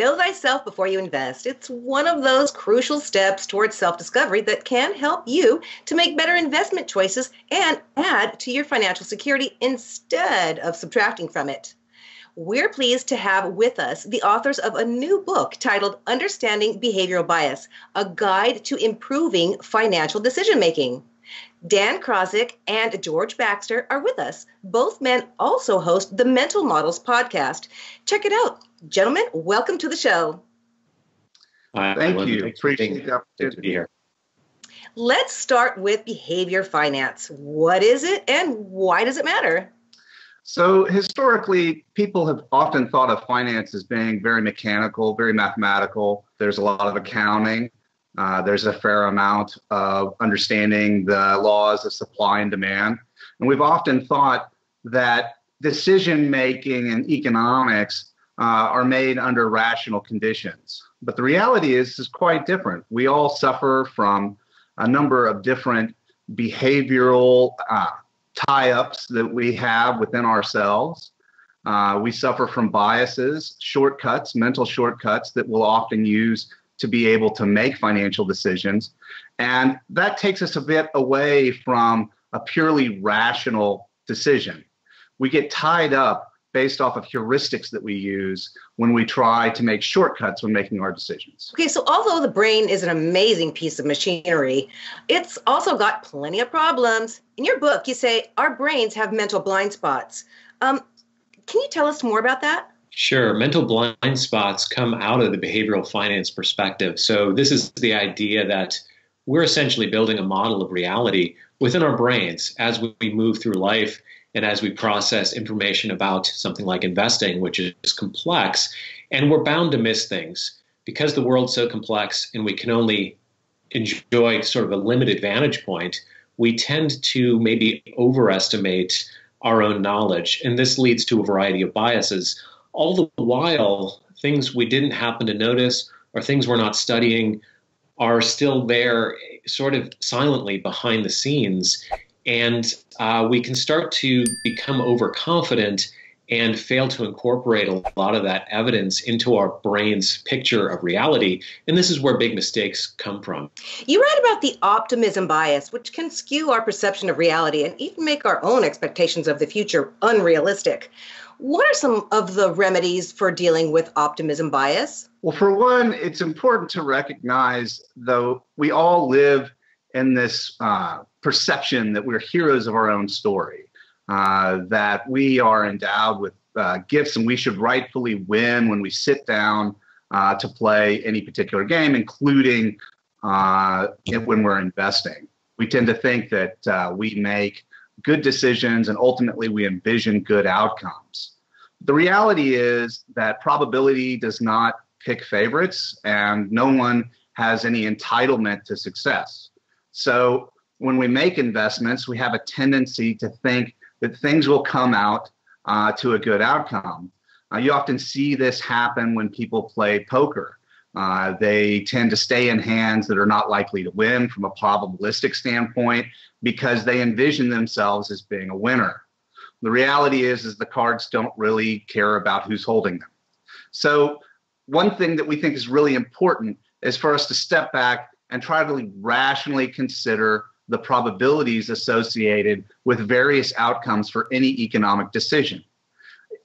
Know thyself before you invest. It's one of those crucial steps towards self-discovery that can help you to make better investment choices and add to your financial security instead of subtracting from it. We're pleased to have with us the authors of a new book titled Understanding Behavioural Bias, a guide to improving financial decision-making. Dan Krawczyk and George Baxter are with us. Both men also host the Mental Models podcast. Check it out. Gentlemen, welcome to the show. Thank you. Appreciate the opportunity to be here. Let's start with behavior finance. What is it and why does it matter? So historically, people have often thought of finance as being very mechanical, very mathematical. There's a lot of accounting. There's a fair amount of understanding the laws of supply and demand. And we've often thought that decision-making in economics are made under rational conditions. But the reality is quite different. We all suffer from a number of different behavioral tie-ups that we have within ourselves. We suffer from biases, shortcuts, mental shortcuts that we'll often use to be able to make financial decisions. And that takes us a bit away from a purely rational decision. We get tied up based off of heuristics that we use when we try to make shortcuts when making our decisions. Okay, so although the brain is an amazing piece of machinery, it's also got plenty of problems. In your book, you say our brains have mental blind spots. Can you tell us more about that? Sure. Mental blind spots come out of the behavioral finance perspective. So this is the idea that we're essentially building a model of reality within our brains as we move through life and as we process information about something like investing, which is complex, and we're bound to miss things. Because the world's so complex and we can only enjoy sort of a limited vantage point, we tend to maybe overestimate our own knowledge. And this leads to a variety of biases. All the while, things we didn't happen to notice or things we're not studying are still there sort of silently behind the scenes. And we can start to become overconfident and fail to incorporate a lot of that evidence into our brain's picture of reality. And this is where big mistakes come from. You write about the optimism bias, which can skew our perception of reality and even make our own expectations of the future unrealistic. What are some of the remedies for dealing with optimism bias? Well, for one, it's important to recognize, though, we all live in this perception that we're heroes of our own story, that we are endowed with gifts and we should rightfully win when we sit down to play any particular game, including when we're investing. We tend to think that we make good decisions and ultimately we envision good outcomes. The reality is that probability does not pick favorites and no one has any entitlement to success. So when we make investments, we have a tendency to think that things will come out to a good outcome. You often see this happen when people play poker. They tend to stay in hands that are not likely to win from a probabilistic standpoint because they envision themselves as being a winner. The reality is the cards don't really care about who's holding them. So one thing that we think is really important is for us to step back and try to rationally consider the probabilities associated with various outcomes for any economic decision.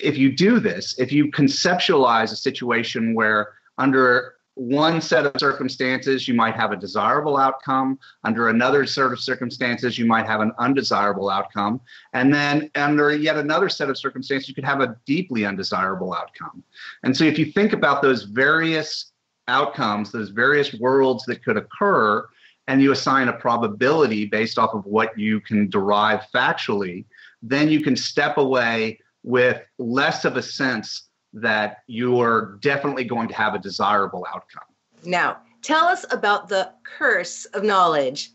If you do this, if you conceptualize a situation where under one set of circumstances, you might have a desirable outcome. Under another set of circumstances, you might have an undesirable outcome. And then under yet another set of circumstances, you could have a deeply undesirable outcome. And so if you think about those various outcomes, those various worlds that could occur, and you assign a probability based off of what you can derive factually, then you can step away with less of a sense that you're definitely going to have a desirable outcome. Now, tell us about the curse of knowledge.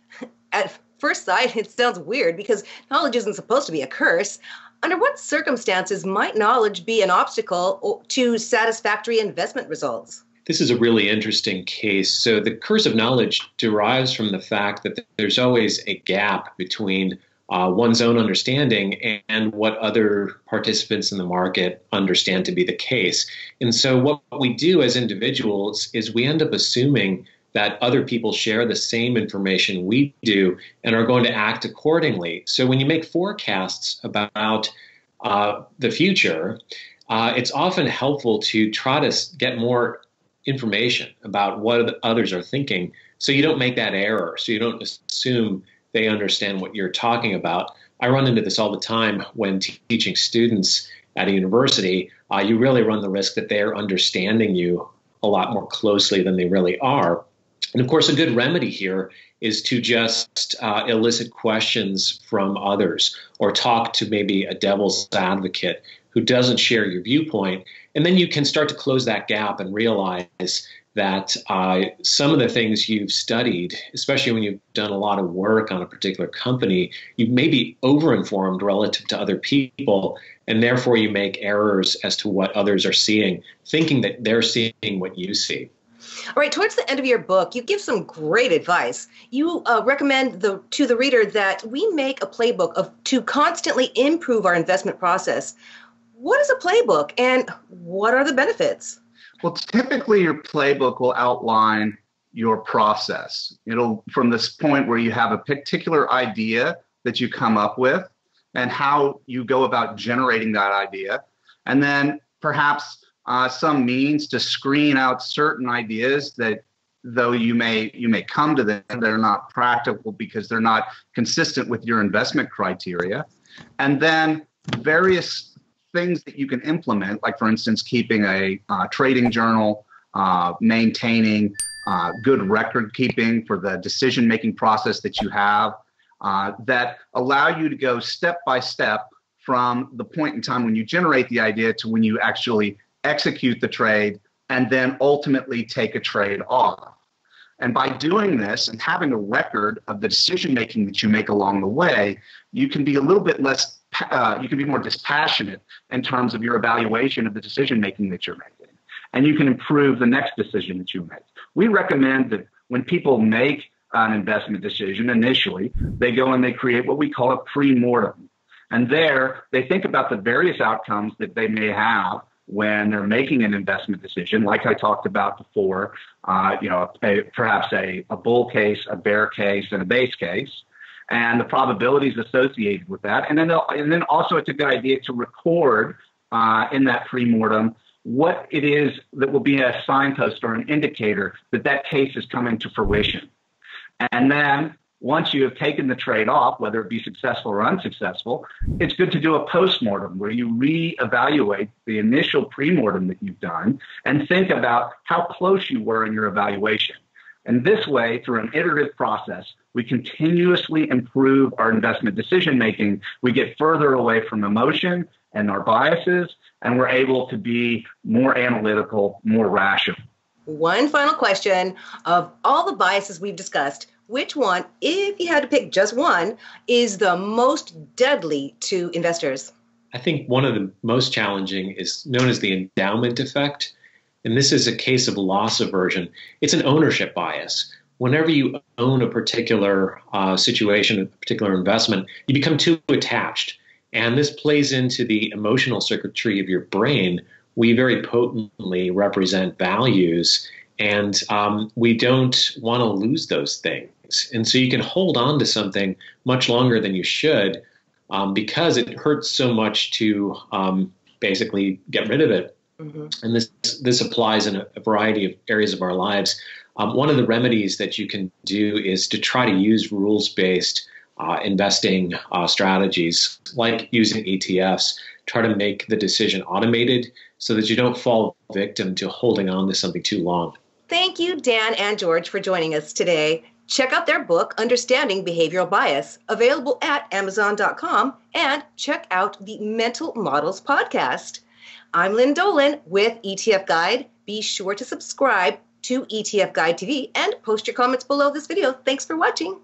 At first sight, it sounds weird because knowledge isn't supposed to be a curse. Under what circumstances might knowledge be an obstacle to satisfactory investment results? This is a really interesting case. So the curse of knowledge derives from the fact that there's always a gap between one's own understanding and what other participants in the market understand to be the case. And so what we do as individuals is we end up assuming that other people share the same information we do and are going to act accordingly. So when you make forecasts about the future, it's often helpful to try to get more information about what others are thinking so you don't make that error, so you don't assume they understand what you're talking about. I run into this all the time when teaching students at a university. You really run the risk that they're understanding you a lot more closely than they really are. And of course, a good remedy here is to just elicit questions from others or talk to maybe a devil's advocate who doesn't share your viewpoint. And then you can start to close that gap and realize that some of the things you've studied, especially when you've done a lot of work on a particular company, you may be overinformed relative to other people, and therefore you make errors as to what others are seeing, thinking that they're seeing what you see. All right, towards the end of your book, you give some great advice. You recommend to the reader that we make a playbook to constantly improve our investment process. What is a playbook and what are the benefits? Well, typically your playbook will outline your process. It'll, from this point where you have a particular idea that you come up with and how you go about generating that idea, and then perhaps some means to screen out certain ideas that, though you may come to them, they're not practical because they're not consistent with your investment criteria, and then various things that you can implement, like for instance, keeping a trading journal, maintaining good record keeping for the decision-making process that you have, that allow you to go step by step from the point in time when you generate the idea to when you actually execute the trade and then ultimately take a trade off. And by doing this and having a record of the decision-making that you make along the way, you can be a little bit less you can be more dispassionate in terms of your evaluation of the decision-making that you're making. And you can improve the next decision that you make. We recommend that when people make an investment decision initially, they go and they create what we call a pre-mortem. And there, they think about the various outcomes that they may have when they're making an investment decision, like I talked about before, perhaps a bull case, a bear case, and a base case, and the probabilities associated with that. And then also it's a good idea to record in that pre-mortem what it is that will be a signpost or an indicator that that case is coming to fruition. And then once you have taken the trade off, whether it be successful or unsuccessful, it's good to do a post-mortem where you reevaluate the initial pre-mortem that you've done and think about how close you were in your evaluation. And this way, through an iterative process, we continuously improve our investment decision-making. We get further away from emotion and our biases, and we're able to be more analytical, more rational. One final question. Of all the biases we've discussed, which one, if you had to pick just one, is the most deadly to investors? I think one of the most challenging is known as the endowment effect. And this is a case of loss aversion. It's an ownership bias. Whenever you own a particular situation, a particular investment, you become too attached. And this plays into the emotional circuitry of your brain. We very potently represent values, and we don't want to lose those things. And so you can hold on to something much longer than you should because it hurts so much to basically get rid of it. Mm-hmm. And this applies in a variety of areas of our lives. One of the remedies that you can do is to try to use rules-based investing strategies, like using ETFs, try to make the decision automated so that you don't fall victim to holding on to something too long. Thank you, Dan and George, for joining us today. Check out their book, Understanding Behavioral Bias, available at Amazon.com, and check out the Mental Models podcast. I'm Lynn Dolan with ETF Guide. Be sure to subscribe to ETFguide TV and post your comments below this video. Thanks for watching.